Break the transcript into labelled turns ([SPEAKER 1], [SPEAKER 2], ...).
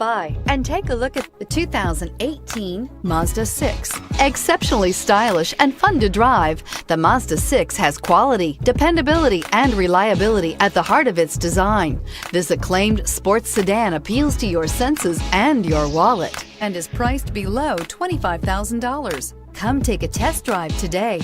[SPEAKER 1] by and take a look at the 2018 Mazda 6. Exceptionally stylish and fun to drive, the Mazda 6 has quality, dependability, and reliability at the heart of its design. This acclaimed sports sedan appeals to your senses and your wallet and is priced below $25,000. Come take a test drive today.